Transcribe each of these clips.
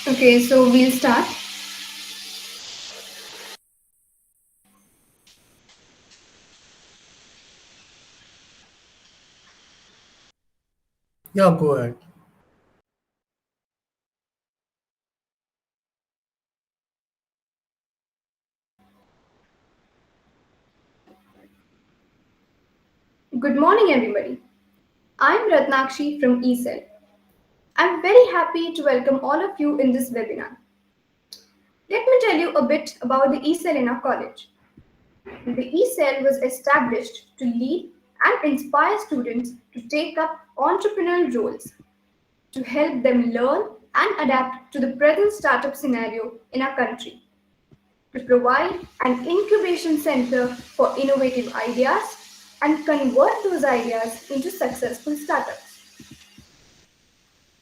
Okay, so we'll start. Yeah, go ahead. Good morning, everybody. I'm Ratnakshi from eCell. I'm very happy to welcome all of you in this webinar. Let me tell you a bit about the eCell in our college. The eCell was established to lead and inspire students to take up entrepreneurial roles, to help them learn and adapt to the present startup scenario in our country, to provide an incubation center for innovative ideas and convert those ideas into successful startups.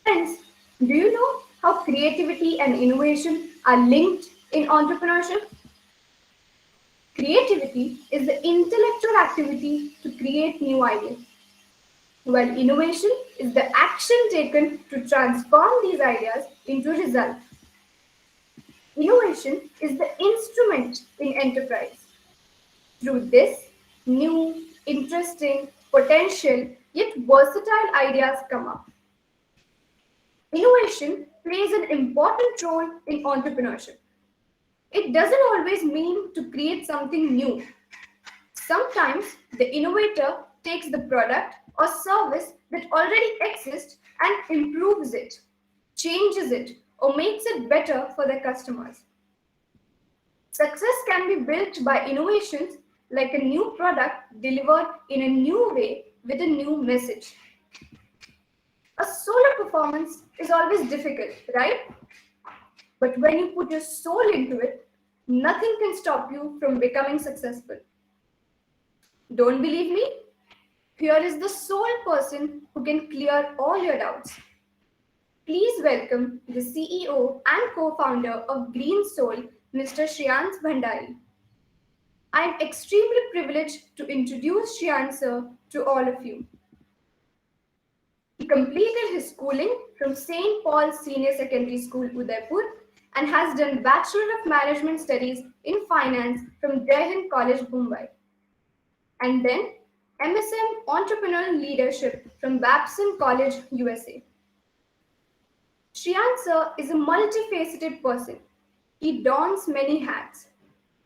Friends, do you know how creativity and innovation are linked in entrepreneurship? Creativity is the intellectual activity to create new ideas, while innovation is the action taken to transform these ideas into results. Innovation is the instrument in enterprise. Through this, new, interesting, potential, yet versatile ideas come up. Innovation plays an important role in entrepreneurship. It doesn't always mean to create something new. Sometimes the innovator takes the product or service that already exists and improves it, changes it, or makes it better for their customers. Success can be built by innovations like a new product delivered in a new way with a new message. A solo performance is always difficult, right? But when you put your soul into it, nothing can stop you from becoming successful. Don't believe me? Here is the sole person who can clear all your doubts. Please welcome the CEO and co founder of Green Soul, Mr. Shriyans Bhandari. I am extremely privileged to introduce Shriyans sir to all of you. He completed his schooling from St. Paul's Senior Secondary School, Udaipur, and has done Bachelor of Management Studies in Finance from Jai College, Mumbai, and then MSM Entrepreneurial Leadership from Babson College, USA. Shriyans sir is a multifaceted person. He dons many hats.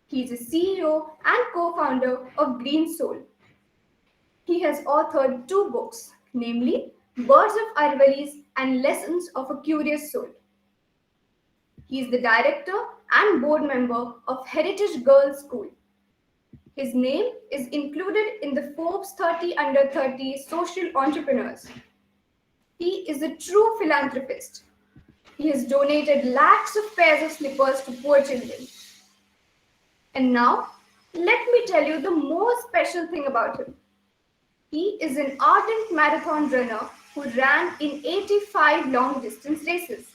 He is a CEO and co-founder of Green Soul. He has authored two books, namely Birds of Arvalis and Lessons of a Curious Soul. He is the director and board member of Heritage Girls School. His name is included in the Forbes 30 Under 30 Social Entrepreneurs. He is a true philanthropist. He has donated lakhs of pairs of slippers to poor children. And now, let me tell you the most special thing about him. He is an ardent marathon runner who ran in 85 long distance races.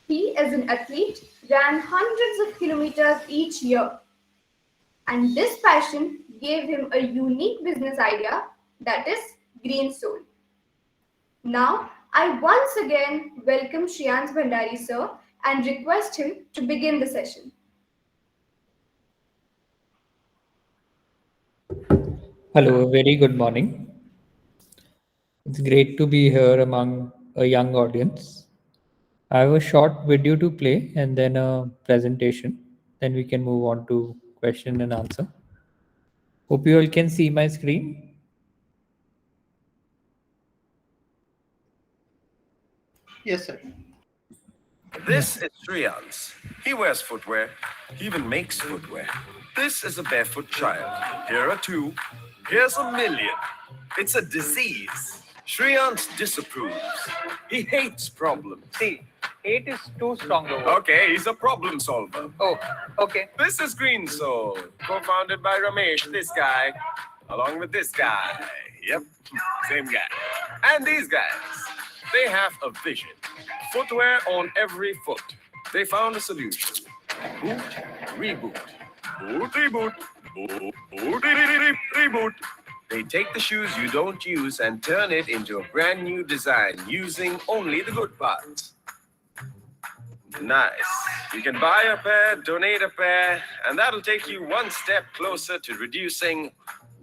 He, as an athlete, ran hundreds of kilometers each year. And this passion gave him a unique business idea, that is Green Soul. Now, I once again welcome Shriyans Bhandari sir and request him to begin the session. Hello, a very good morning. It's great to be here among a young audience. I have a short video to play and then a presentation. Then we can move on to question and answer. Hope you all can see my screen. Yes, sir. Yeah. This is Shreyans. He wears footwear. He even makes footwear. This is a barefoot child. Here are two. Here's a million. It's a disease. Shreyans disapproves. He hates problems. See, 8 is too strong a word. Okay, he's a problem solver. Oh, okay. This is Green Soul, co-founded by Ramesh, this guy, along with this guy. Yep, same guy. And these guys. They have a vision. Footwear on every foot. They found a solution. Boot, reboot. Boot, reboot. Boot, boot, reboot. They take the shoes you don't use and turn it into a brand new design using only the good parts. Nice. You can buy a pair, donate a pair, and that'll take you one step closer to reducing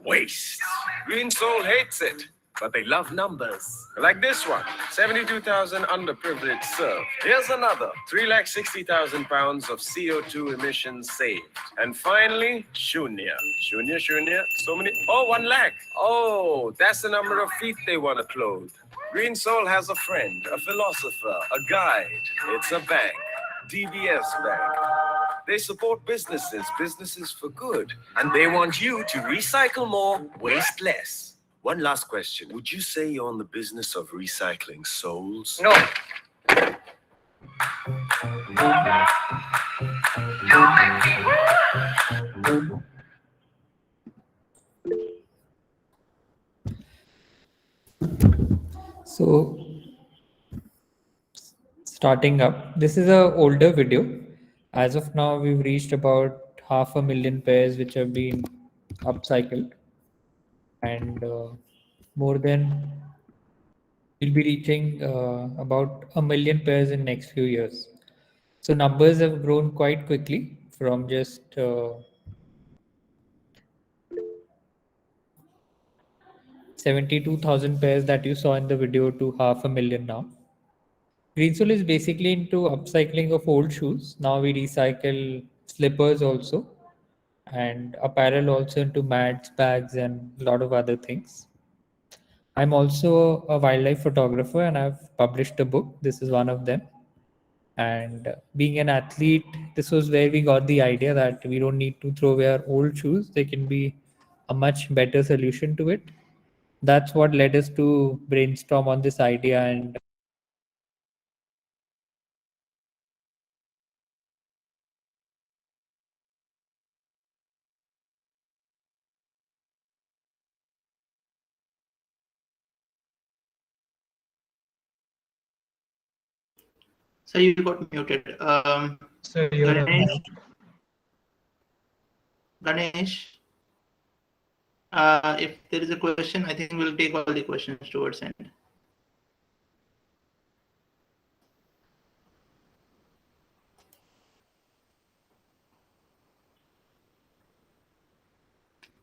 waste. Green Soul hates it, but they love numbers. Like this one, 72,000 underprivileged served. Here's another, 360,000 pounds of CO2 emissions saved. And finally, Shunya. Shunya, Shunya, so many. Oh, 1 lakh. Oh, that's the number of feet they want to clothe. Green Soul has a friend, a philosopher, a guide. It's a bank, DBS Bank. They support businesses for good, and they want you to recycle more, waste less. One last question. Would you say you're in the business of recycling souls? No. So starting up, this is a older video. As of now, we've reached about 500,000 pairs which have been upcycled, and more than we'll be reaching about 1,000,000 pairs in next few years. So numbers have grown quite quickly from just 72,000 pairs that you saw in the video to 500,000 now. Greensoul is basically into upcycling of old shoes. Now we recycle slippers also, and apparel also into mats, bags, and a lot of other things. I'm also a wildlife photographer and I've published a book. This is one of them. And being an athlete, this was where we got the idea that we don't need to throw away our old shoes. They can be a much better solution to it. That's what led us to brainstorm on this idea. And So you got muted. so you're Ganesh, Ganesh, if there is a question, I think we'll take all the questions towards end.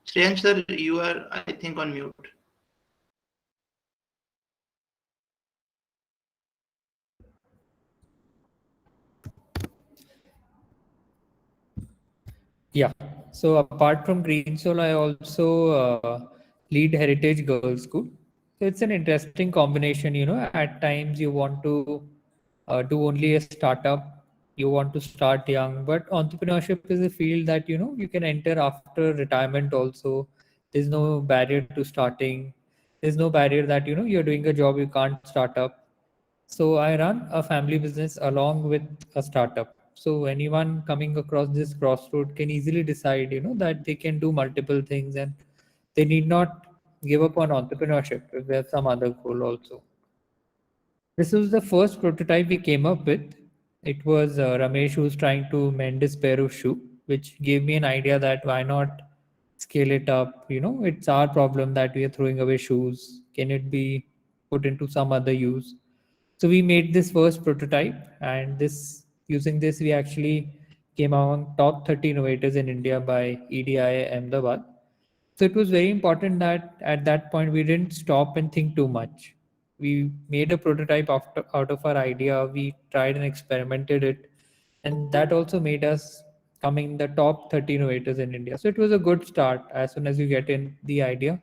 Shreyansh sir, you are, I think, on mute. Yeah. So apart from Green Soul, I also lead Heritage Girls School. So it's an interesting combination. At times you want to do only a startup, you want to start young, but entrepreneurship is a field that you can enter after retirement also. There's no barrier to starting. There's no barrier that you're doing a job you can't start up. So I run a family business along with a startup. So anyone coming across this crossroad can easily decide, that they can do multiple things and they need not give up on entrepreneurship if they have some other goal also. This was the first prototype we came up with. It was Ramesh who was trying to mend his pair of shoe, which gave me an idea that why not scale it up? It's our problem that we are throwing away shoes. Can it be put into some other use? So we made this first prototype, and using this we actually came among top 30 innovators in India by EDI Ahmedabad. So it was very important that at that point we didn't stop and think too much. We made a prototype out of our idea. We tried and experimented it, and that also made us coming in the top 30 innovators in India. So it was a good start. As soon as you get in the idea,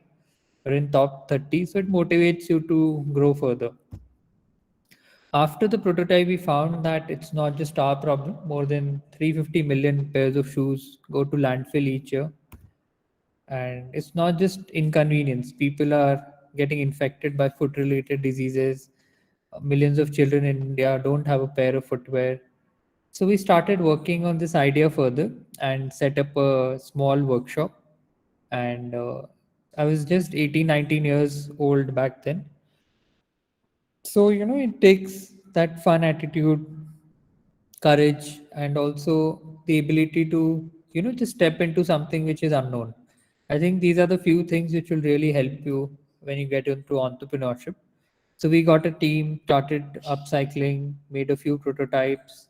you're in top 30. So it motivates you to grow further. After the prototype, we found that it's not just our problem. More than 350 million pairs of shoes go to landfill each year. And it's not just inconvenience. People are getting infected by foot related diseases. Millions of children in India don't have a pair of footwear. So we started working on this idea further and set up a small workshop. And I was just 18, 19 years old back then. So, it takes that fun attitude, courage, and also the ability to, just step into something which is unknown. I think these are the few things which will really help you when you get into entrepreneurship. So we got a team, started upcycling, made a few prototypes,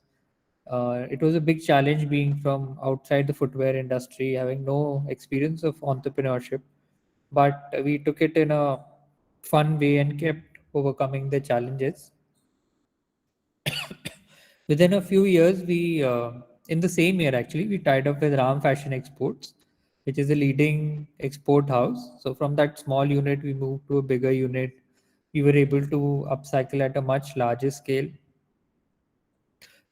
It was a big challenge being from outside the footwear industry, having no experience of entrepreneurship, but we took it in a fun way and kept overcoming the challenges. Within a few years, in the same year actually, we tied up with Ram Fashion Exports, which is a leading export house. So from that small unit, we moved to a bigger unit. We were able to upcycle at a much larger scale.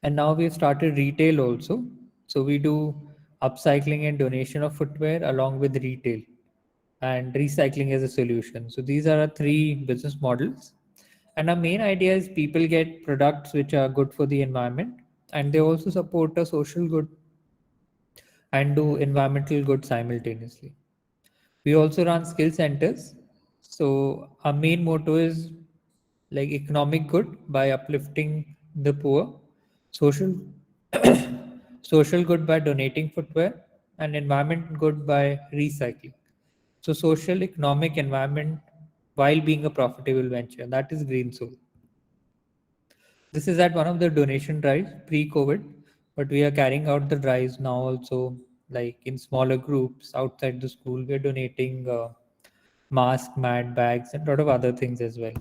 And now we've started retail also. So we do upcycling and donation of footwear along with retail and recycling as a solution. So these are our three business models. And our main idea is people get products which are good for the environment, and they also support a social good and do environmental good simultaneously. We also run skill centers. So our main motto is like economic good by uplifting the poor, social social good by donating footwear, and environment good by recycling. So social, economic, environment while being a profitable venture. That is Green Soul. This is at one of the donation drives pre-COVID, but we are carrying out the drives now also, like in smaller groups outside the school. We're donating mask, mat, bags, and a lot of other things as well.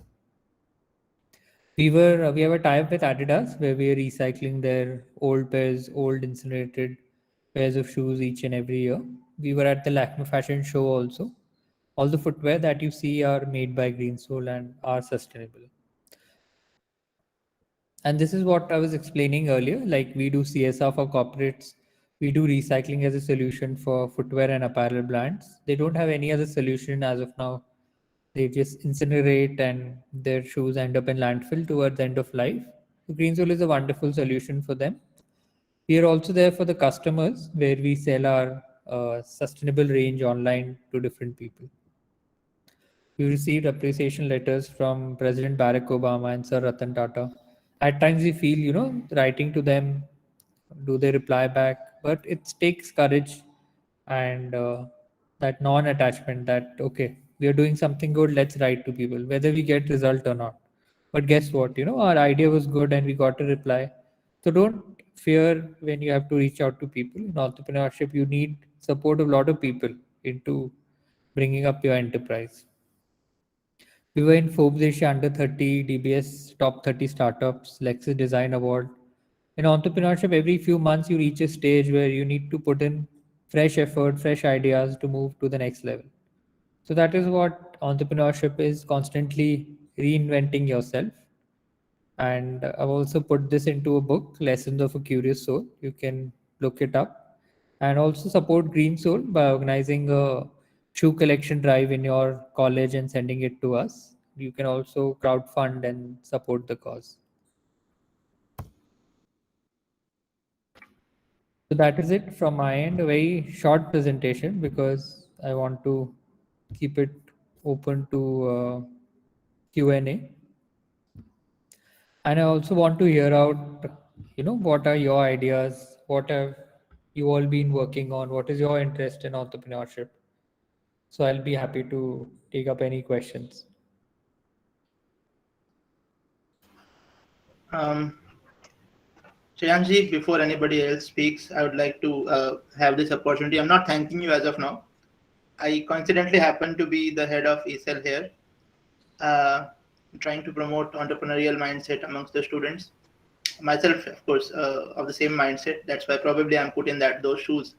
We have a tie-up with Adidas where we are recycling their old pairs, old incinerated pairs of shoes each and every year. We were at the Lakme Fashion Show also. All the footwear that you see are made by Green Soul and are sustainable. And this is what I was explaining earlier. Like we do CSR for corporates, we do recycling as a solution for footwear and apparel brands. They don't have any other solution as of now. They just incinerate and their shoes end up in landfill towards the end of life. So Greensoul is a wonderful solution for them. We are also there for the customers where we sell our sustainable range online to different people. We received appreciation letters from President Barack Obama and Sir Ratan Tata. At times we feel, writing to them, do they reply back? But it takes courage and that non-attachment that, okay, we are doing something good, let's write to people, whether we get result or not. But guess what? Our idea was good and we got a reply. So don't fear when you have to reach out to people. In entrepreneurship, you need support of a lot of people into bringing up your enterprise. We were in Forbes Asia Under 30, DBS Top 30 Startups, Lexus Design Award. In entrepreneurship, every few months you reach a stage where you need to put in fresh effort, fresh ideas to move to the next level. So that is what entrepreneurship is, constantly reinventing yourself. And I've also put this into a book, Lessons of a Curious Soul. You can look it up. And also support Green Soul by organizing a shoe collection drive in your college and sending it to us. You can also crowdfund and support the cause. So that is it from my end. A very short presentation because I want to keep it open to Q&A. And I also want to hear out, what are your ideas? What have you all been working on? What is your interest in entrepreneurship? So I'll be happy to take up any questions. Shreyanshi, before anybody else speaks, I would like to have this opportunity. I'm not thanking you as of now. I coincidentally happen to be the head of ESL here, trying to promote entrepreneurial mindset amongst the students. Myself, of course, of the same mindset. That's why probably I'm put in those shoes.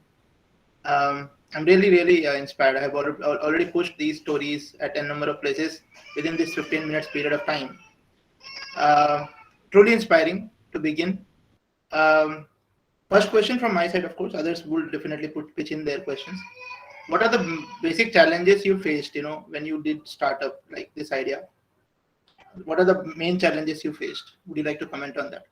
I'm really, really inspired. I have already pushed these stories at a number of places within this 15 minutes period of time. Truly inspiring to begin. First question from my side, of course, others will definitely pitch in their questions. What are the basic challenges you faced, when you did start up like this idea? What are the main challenges you faced? Would you like to comment on that?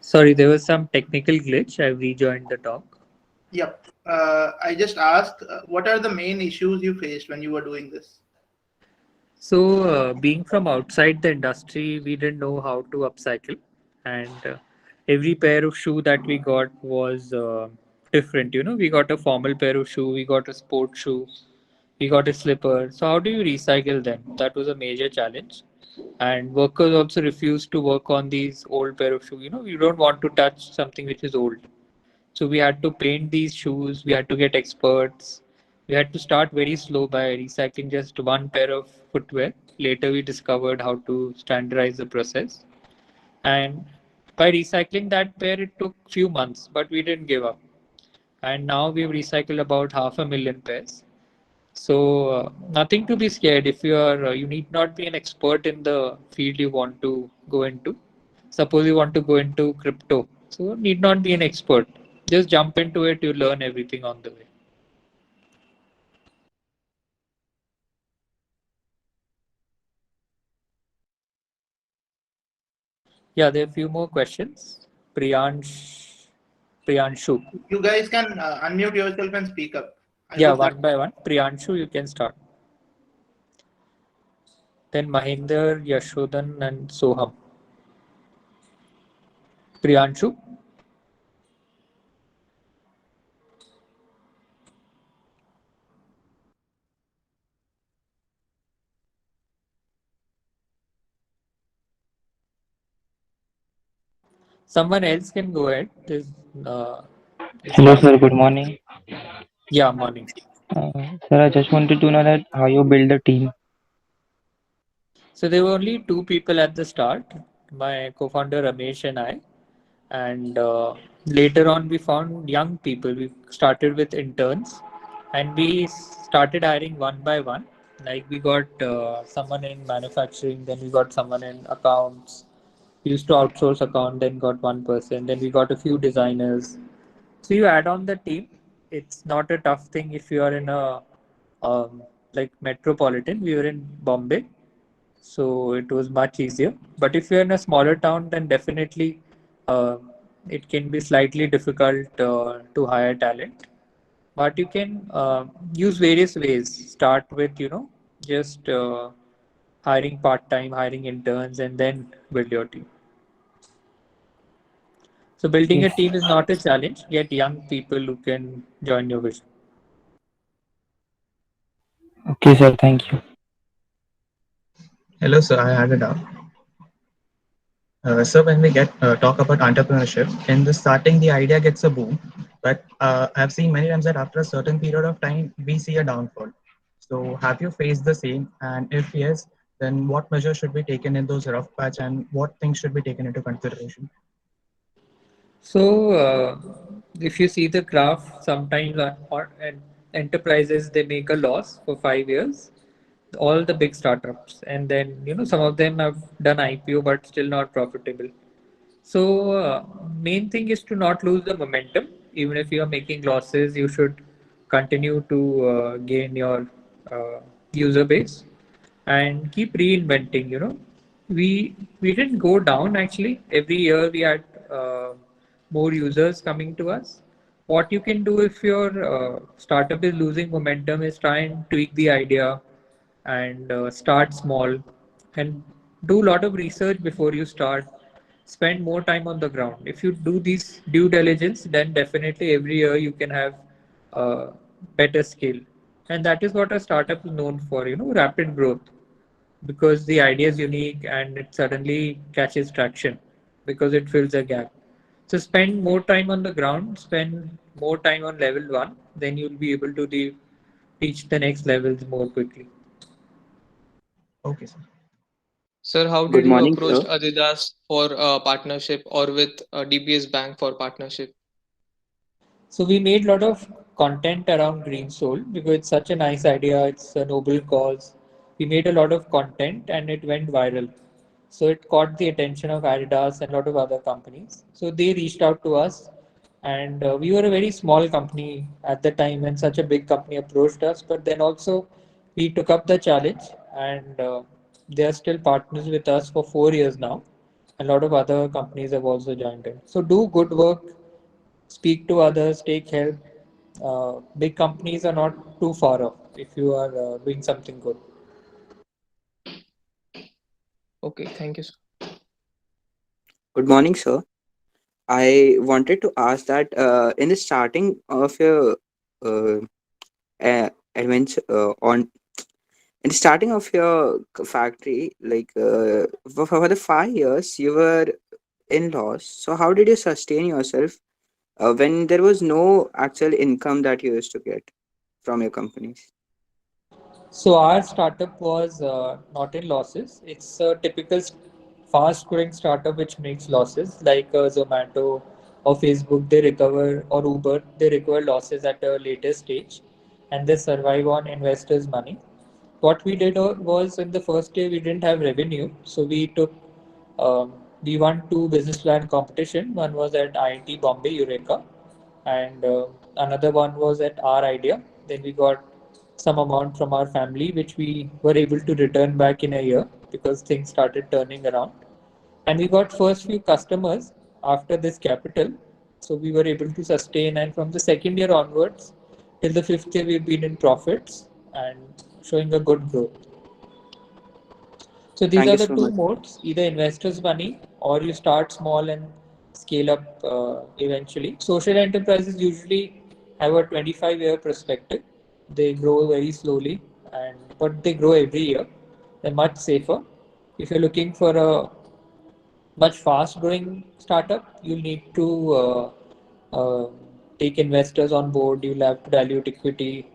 Sorry, there was some technical glitch. I've rejoined the talk. Yep. I just asked, what are the main issues you faced when you were doing this? So, being from outside the industry, we didn't know how to upcycle, and every pair of shoe that we got was different. You know, we got a formal pair of shoe, we got a sport shoe, we got a slipper. So how do you recycle them? That was a major challenge. And workers also refused to work on these old pair of shoes. You know, you don't want to touch something which is old. So we had to paint these shoes, we had to get experts. We had to start very slow by recycling just one pair of footwear. Later we discovered how to standardize the process. And by recycling that pair, it took few months, but we didn't give up. And now we've recycled about 500,000 pairs. So nothing to be scared. If you are, you need not be an expert in the field you want to go into. Suppose you want to go into crypto, so need not be an expert. Just jump into it. You learn everything on the way. Yeah, there are a few more questions. Priyanshu. You guys can unmute yourself and speak up. I Yeah, hope that one by one. Priyanshu, you can start. Then Mahinder, Yashodan, and Soham. Priyanshu. Someone else can go ahead. Uh, it's Hello, not. sir. Good morning. Yeah, morning. Sir, I just wanted to know that how you build a team. So there were only two people at the start, my co-founder Ramesh and I. And later on, we found young people. We started with interns, and we started hiring one by one. Like we got someone in manufacturing, then we got someone in accounts. We used to outsource account, then got one person. Then we got a few designers. So you add on the team. It's not a tough thing if you are in a like metropolitan. We were in Bombay, so it was much easier. But if you're in a smaller town, then definitely uh, it can be slightly difficult to hire talent. But you can use various ways. Start with just hiring part time, hiring interns, and then build your team. So building a Yes. team is not a challenge. Get young people who can join your vision. Okay, sir. Thank you. Hello, sir. I had a doubt. So when we get talk about entrepreneurship, in the starting, the idea gets a boom, but I've seen many times that after a certain period of time, we see a downfall. So have you faced the same? And if yes, then what measures should be taken in those rough patch, and what things should be taken into consideration? So, if you see the graph, sometimes enterprises they make a loss for 5 years, all the big startups, and then some of them have done IPO but still not profitable. So, main thing is to not lose the momentum. Even if you are making losses, you should continue to gain your user base and keep reinventing. We didn't go down actually. Every year we had more users coming to us. What you can do if your startup is losing momentum is try and tweak the idea and start small and do a lot of research before you start. Spend more time on the ground. If you do these due diligence, then definitely every year you can have better skill. And that is what a startup is known for, rapid growth, because the idea is unique and it suddenly catches traction because it fills a gap. So spend more time on the ground, spend more time on level one, then you'll be able to reach the next levels more quickly. Okay, sir. Sir, how Good did you morning, approach sir. Adidas for a partnership or with DBS Bank for partnership? So we made a lot of content around Green Soul because it's such a nice idea. It's a noble cause. We made a lot of content and it went viral. So it caught the attention of Adidas and a lot of other companies. So they reached out to us, and we were a very small company at the time when such a big company approached us. But then also we took up the challenge, and they are still partners with us for 4 years now. A lot of other companies have also joined in. So do good work, speak to others, take help. Big companies are not too far off if you are doing something good. Okay, thank you, sir. Good morning, sir. I wanted to ask that in the starting of your uh, adventure on in the starting of your factory, like for the 5 years you were in loss. So how did you sustain yourself when there was no actual income that you used to get from your companies? So our startup was not in losses. It's a typical fast-growing startup which makes losses, like Zomato or Facebook. They recover, or Uber. They recover losses at a later stage, and they survive on investors' money. What we did was, in the first year we didn't have revenue, so um, we won two business plan competition. One was at IIT Bombay Eureka, and another one was at our idea. Then we got some amount from our family which we were able to return back in a year because things started turning around, and we got first few customers after this capital, so we were able to sustain. And from the second year onwards till the fifth year we've been in profits and showing a good growth. So these Thank are you the so two much. modes: either investors' money or you start small and scale up eventually. Social enterprises usually have a 25-year perspective. They grow very slowly, but they grow every year. They're much safer. If you're looking for a much fast growing startup, you'll need to uh, take investors on board. You'll have to dilute equity,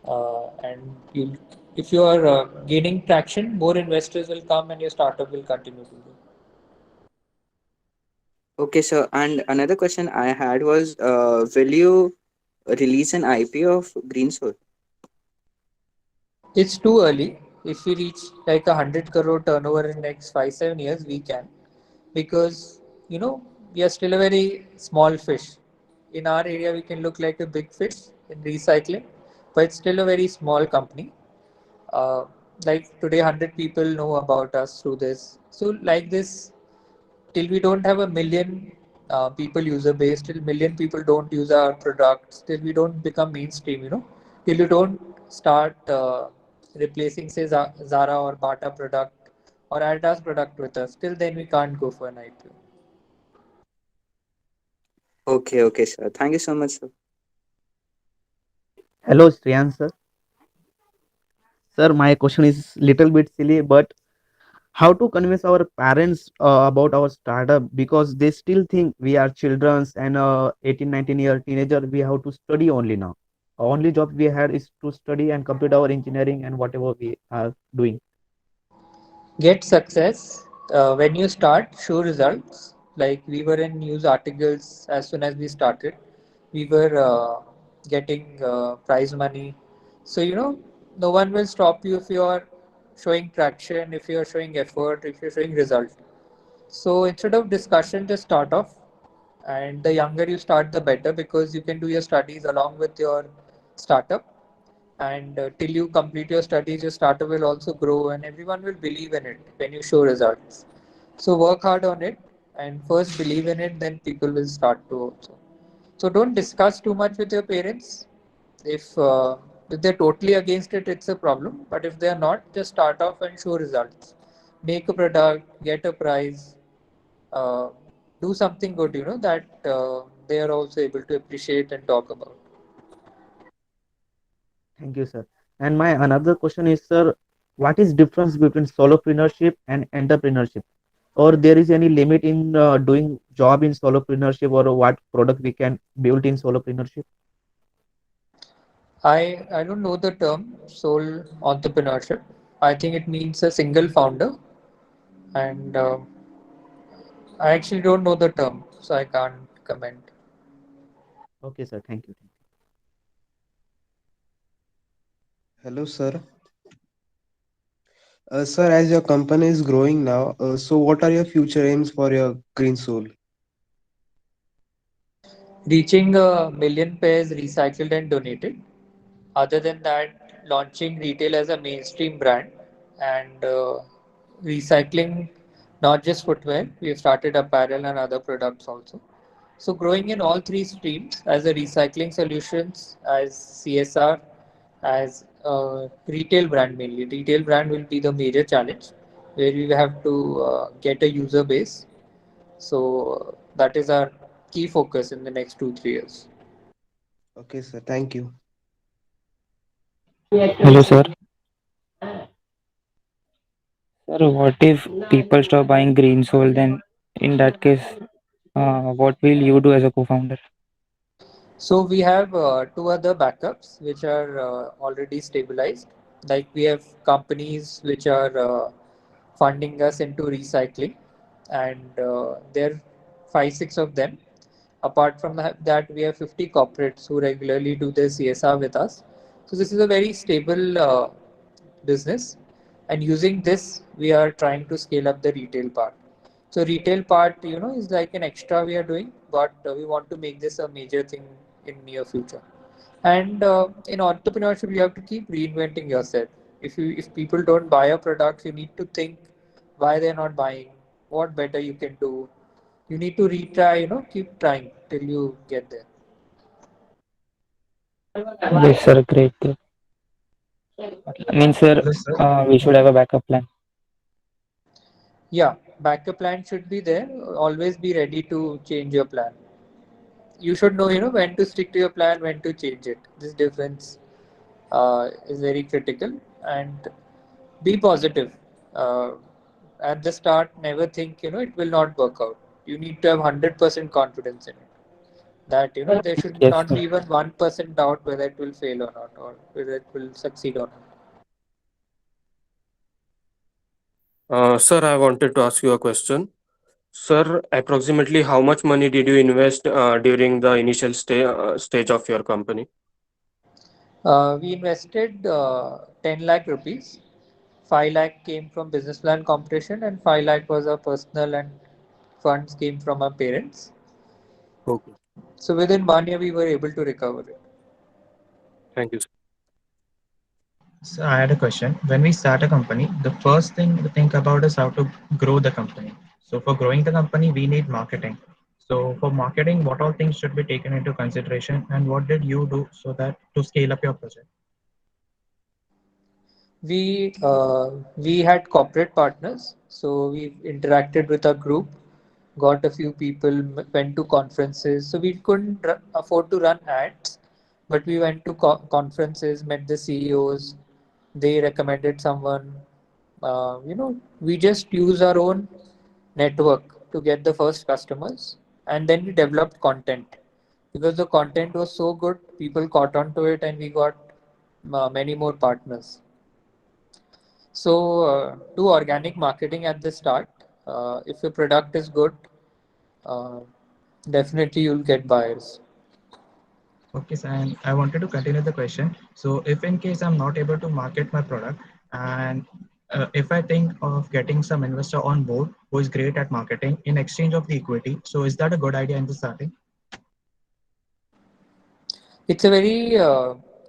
and you'll if you are gaining traction, more investors will come and your startup will continue to grow. Okay, so and another question I had was, will you release an IP of Green Soul? It's too early. If we reach like 100 crore turnover in next 5 7 years, we can, because we are still a very small fish. In our area, we can look like a big fish in recycling, but it's still a very small company. Uh, like today, 100 people know about us through this. So like this, till we don't have a million people user base, till million people don't use our products, till we don't become mainstream, till you don't start replacing say Zara or Bata product or Adidas product with us, till then we can't go for an IPO. Okay, okay, sir. Thank you so much, sir. Hello, Shreyan sir. Sir, my question is little bit silly, but how to convince our parents about our startup because they still think we are childrens and 18, 19-year teenager. We have to study only now. Only job we had is to study and complete our engineering and whatever we are doing. Get success when you start, show results. Like we were in news articles as soon as we started. We were getting prize money. So, no one will stop you if you are showing traction, if you are showing effort, if you're showing result. So instead of discussion, just start off. And the younger you start, the better, because you can do your studies along with your startup. And till you complete your studies, your startup will also grow, and everyone will believe in it when you show results. So work hard on it, and first believe in it, then people will start to also. So don't discuss too much with your parents. If they're totally against it, it's a problem. But if they're not, just start off and show results. Make a product, get a prize, uh, do something good, that they are also able to appreciate and talk about. Thank you, sir. And my another question is, sir, what is difference between solopreneurship and entrepreneurship? Or there is any limit in doing job in solopreneurship, or what product we can build in solopreneurship? I don't know the term sole entrepreneurship. I think it means a single founder, and I actually don't know the term, so I can't comment. Okay, sir. Thank you. Hello, sir. Sir, as your company is growing now, so what are your future aims for your Green Soul? Reaching a million pairs recycled and donated. Other than that, launching retail as a mainstream brand, and recycling not just footwear. We have started apparel and other products also. So growing in all three streams as a recycling solutions, as CSR, as a retail brand mainly. Retail brand will be the major challenge where we have to get a user base. So that is our key focus in the next 2-3 years. Okay, sir. Thank you. Hello, sir. Sir, what if people stop buying green soul? Then, in that case, what will you do as a co-founder? So we have two other backups which are already stabilized. Like we have companies which are funding us into recycling, and there are 5-6 of them. Apart from that, we have 50 corporates who regularly do their CSR with us. So this is a very stable business, and using this, we are trying to scale up the retail part. So retail part, is like an extra we are doing, but we want to make this a major thing in near future. And in entrepreneurship, you have to keep reinventing yourself. If people don't buy your products, you need to think why they're not buying, what better you can do. You need to retry, keep trying till you get there. Yes, sir. Great. Great. Means, sir, Hello, sir. we should have a backup plan. Yeah, backup plan should be there. Always be ready to change your plan. You should know, when to stick to your plan, when to change it. This difference is very critical, and be positive. Uh, at the start, never think, it will not work out. You need to have 100% confidence in it. That, there should Yes, not sir. be even 1% doubt whether it will fail or not, or whether it will succeed or not. Sir, I wanted to ask you a question. Sir, approximately how much money did you invest during the initial stage of your company? We invested 10 lakh rupees. 5 lakh came from business plan competition, and 5 lakh was our personal, and funds came from our parents. Okay. So within 1 year, we were able to recover it. Thank you, sir. So I had a question. When we start a company, the first thing to think about is how to grow the company. So for growing the company, we need marketing. So for marketing, what all things should be taken into consideration, and what did you do so that to scale up your project? We had corporate partners, so we interacted with our group, got a few people, went to conferences. So we couldn't afford to run ads, but we went to conferences, met the CEOs. They recommended someone. We just use our own network to get the first customers, and then we developed content because the content was so good, people caught on to it, and we got many more partners. So, do organic marketing at the start. If your product is good, uh, definitely you'll get buyers. Okay, so and I wanted to continue the question. So if in case I'm not able to market my product, and if I think of getting some investor on board who is great at marketing in exchange of the equity, so is that a good idea in the starting? It's a very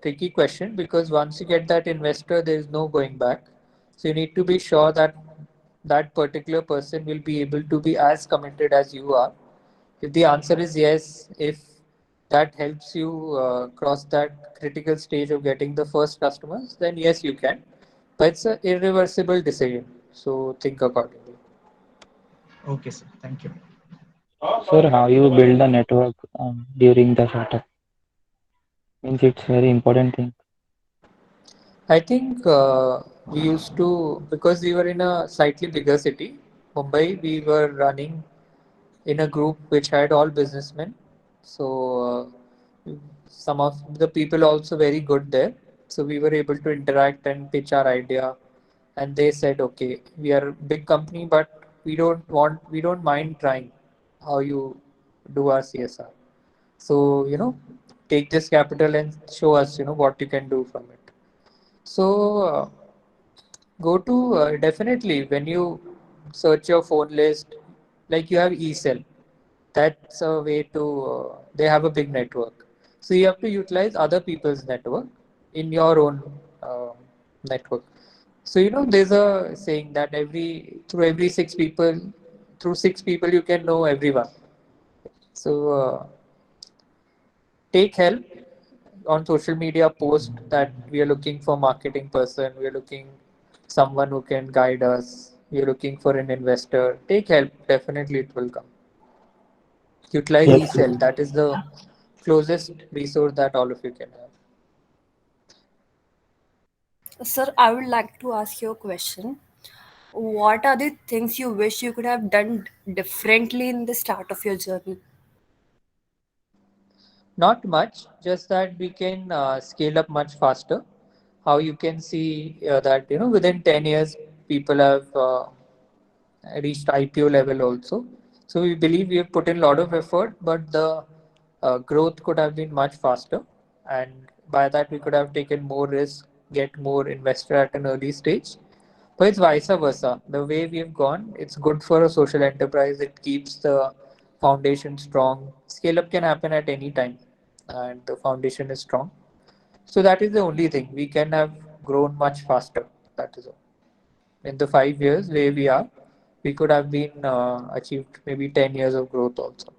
tricky question because once you get that investor, there is no going back. So you need to be sure that that particular person will be able to be as committed as you are. If the answer is yes, if that helps you cross that critical stage of getting the first customers, then yes, you can. But it's an irreversible decision. So think accordingly. Okay, sir. Thank you. Sir, how you build the network during the startup? Means it's very important thing. I think we used to, because we were in a slightly bigger city, Mumbai, we were running in a group which had all businessmen. So some of the people also very good there. So we were able to interact and pitch our idea. And they said, okay, we are a big company, but we don't mind trying how you do our CSR. So, take this capital and show us, what you can do from it. So go to definitely when you search your phone list, like you have eCell. That's a way to. They have a big network, so you have to utilize other people's network in your own network. So there's a saying that every 6 people, through 6 people you can know everyone. So take help on social media, post that we are looking for marketing person, we are looking someone who can guide us, we are looking for an investor. Take help, definitely it will come. Utilize Yes, eCell. That is the closest resource that all of you can have. Sir, I would like to ask you a question. What are the things you wish you could have done differently in the start of your journey? Not much, just that we can scale up much faster. How you can see that within 10 years people have reached IPO level also. So we believe we have put in a lot of effort, but the growth could have been much faster, and by that we could have taken more risk, get more investor at an early stage. But it's vice versa. The way we've gone, it's good for a social enterprise. It keeps the foundation strong. Scale up can happen at any time, and the foundation is strong. So that is the only thing. We can have grown much faster. That is all. In the 5 years where we are, we could have been achieved maybe 10 years of growth also.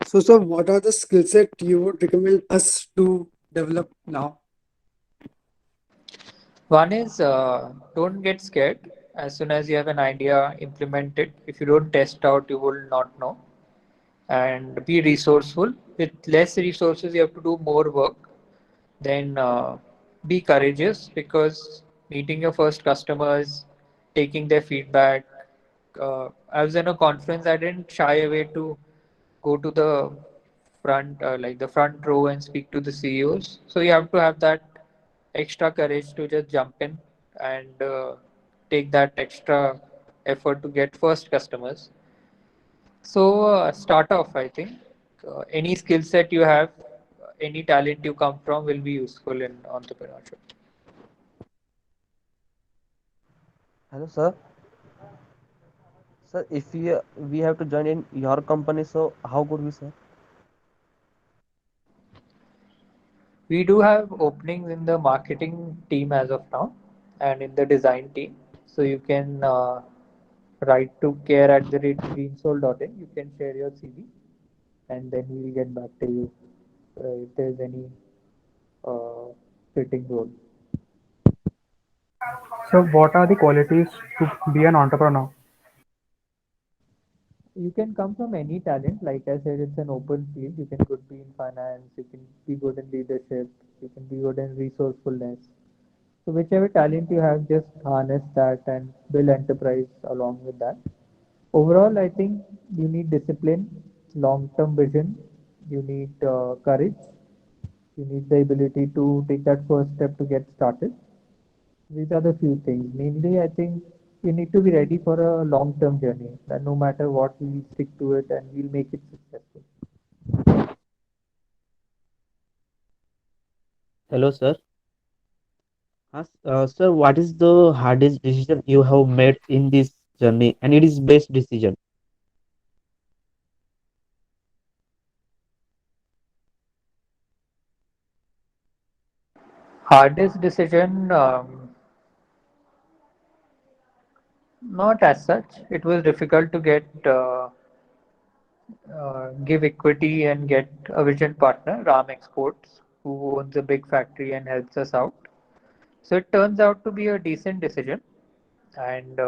So, sir, what are the skill set you would recommend us to develop now? One is don't get scared. As soon as you have an idea, implement it. If you don't test out, you will not know. And be resourceful. With less resources, you have to do more work. Then be courageous, because meeting your first customers, taking their feedback. I was in a conference. I didn't shy away to go to the front, like the front row, and speak to the CEOs. So you have to have that extra courage to just jump in and take that extra effort to get first customers. So start off, I think any skill set you have, any talent you come from will be useful in entrepreneurship. Hello, sir. Sir, if we have to join in your company, so how could we, sir? We do have openings in the marketing team as of now, and in the design team. So you can write to care@greensol.in. You can share your CV, and then we will get back to you if there's any uh, fitting role. So, what are the qualities to be an entrepreneur? You can come from any talent. Like I said, it's an open field. You can good be in finance, you can be good in leadership, you can be good in resourcefulness. So whichever talent you have, just harness that and build enterprise along with that. Overall, I think you need discipline, long-term vision, you need courage, you need the ability to take that first step to get started. These are the few things. Mainly, I think you need to be ready for a long-term journey. That no matter what, we'll stick to it and we'll make it successful. Hello, sir. Sir, what is the hardest decision you have made in this journey, and it is best decision? Hardest decision, not as such. It was difficult to get give equity and get a vision partner, Ram Exports, who owns a big factory and helps us out. So it turns out to be a decent decision. And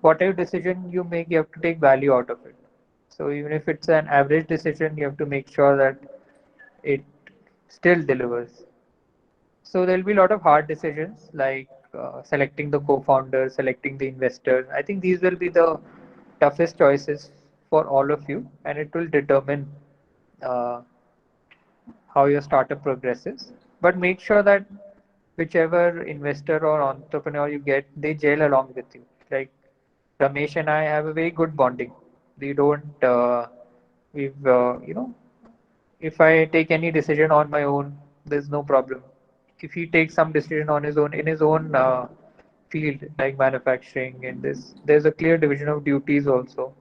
whatever decision you make, you have to take value out of it. So even if it's an average decision, you have to make sure that it still delivers. So there'll be a lot of hard decisions like selecting the co-founder, selecting the investor. I think these will be the toughest choices for all of you, and it will determine uh, how your startup progresses. But make sure that whichever investor or entrepreneur you get, they gel along with you. Like Ramesh and I have a very good bonding. We don't, we've, if I take any decision on my own, there's no problem. If he takes some decision on his own in his own field, like manufacturing, and there's a clear division of duties also.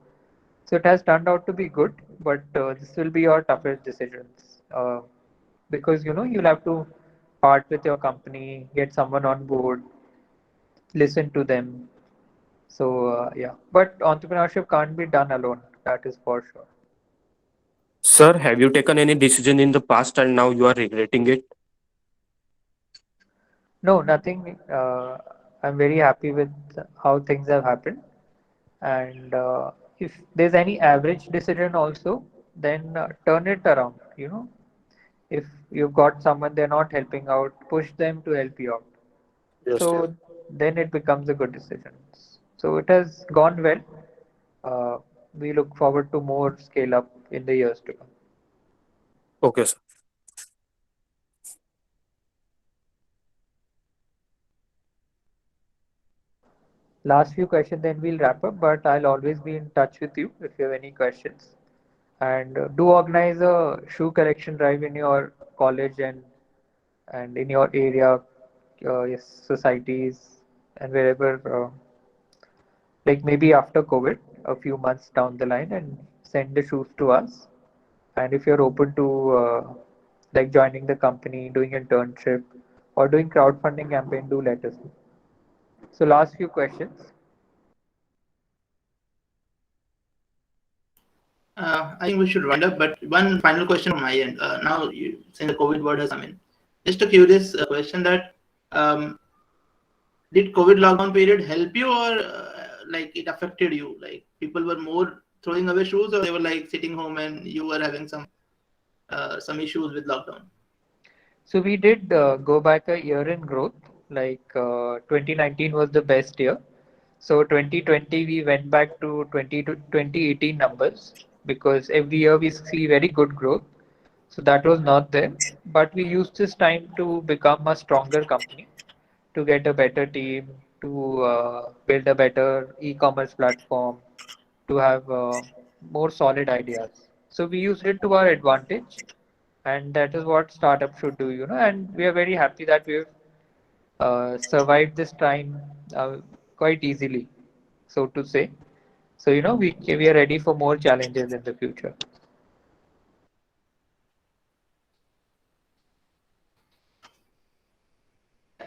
So it has turned out to be good, but this will be your toughest decisions because you'll have to part with your company, get someone on board, listen to them. So yeah, but entrepreneurship can't be done alone. That is for sure. Sir, have you taken any decision in the past and now you are regretting it? No, nothing. I'm very happy with how things have happened, and if there's any average decision also, then turn it around. If you've got someone they're not helping out, push them to help you out. Yes. So then it becomes a good decision. So it has gone well. We look forward to more scale up in the years to come. Okay, sir. Last few questions, then we'll wrap up. But I'll always be in touch with you if you have any questions. And do organize a shoe collection drive in your college and in your area, yes, societies and wherever. Like maybe after COVID, a few months down the line, and send the shoes to us. And if you're open to like joining the company, doing internship, or doing crowdfunding campaign, do let us know. So last few questions. I think we should wind up, but one final question on my end. Now, since the COVID word has come in, just a curious question that did COVID lockdown period help you, or like it affected you? Like people were more throwing away shoes, or they were like sitting home and you were having some issues with lockdown? So we did go back a year in growth. Like 2019 was the best year. So 2020 we went back to 2018 numbers, because every year we see very good growth. So that was not there. But we used this time to become a stronger company, to get a better team, to build a better e-commerce platform, to have more solid ideas. So we used it to our advantage, and that is what startup should do, And we are very happy that we've survived this time quite easily, so to say. So we are ready for more challenges in the future.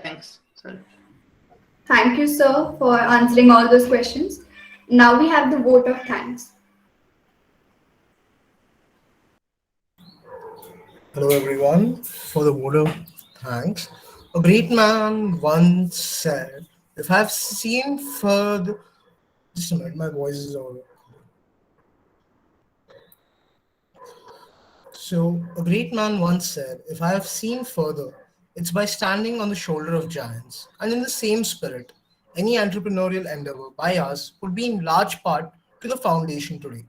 Thanks, sir. Thank you, sir, for answering all those questions. Now we have the vote of thanks. Hello, everyone. For the vote of thanks, a great man once said, "If I've seen further..." Just a minute, my voice is over. So, a great man once said, "If I have seen further, it's by standing on the shoulder of giants." And in the same spirit, any entrepreneurial endeavor by us would be in large part to the foundation today.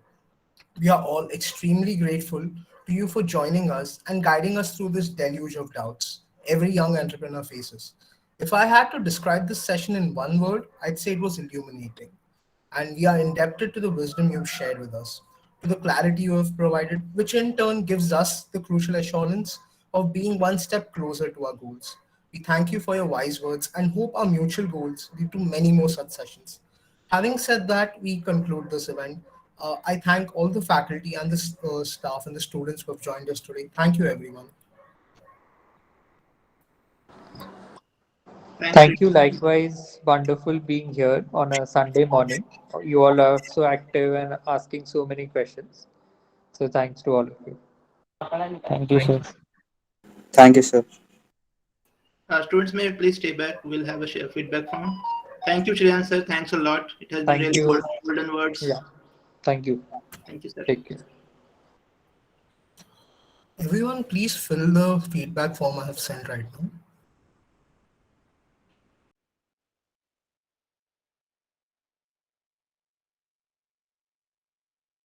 We are all extremely grateful to you for joining us and guiding us through this deluge of doubts every young entrepreneur faces. If I had to describe this session in one word, I'd say it was illuminating. And we are indebted to the wisdom you've shared with us, to the clarity you have provided, which in turn gives us the crucial assurance of being one step closer to our goals. We thank you for your wise words and hope our mutual goals lead to many more such sessions. Having said that, we conclude this event. I thank all the faculty and the staff and the students who have joined us today. Thank you, everyone. Thank you. Likewise, wonderful being here on a Sunday morning. You all are so active and asking so many questions. So thanks to all of you. Thank you, sir. Thank you, sir. Students may please stay back. We'll have a feedback form. Thank you, Shreyan sir. Thanks a lot. It has been Thank really you. golden words. Yeah. Thank you. Thank you, sir. Take care. Everyone, please fill the feedback form I have sent right now.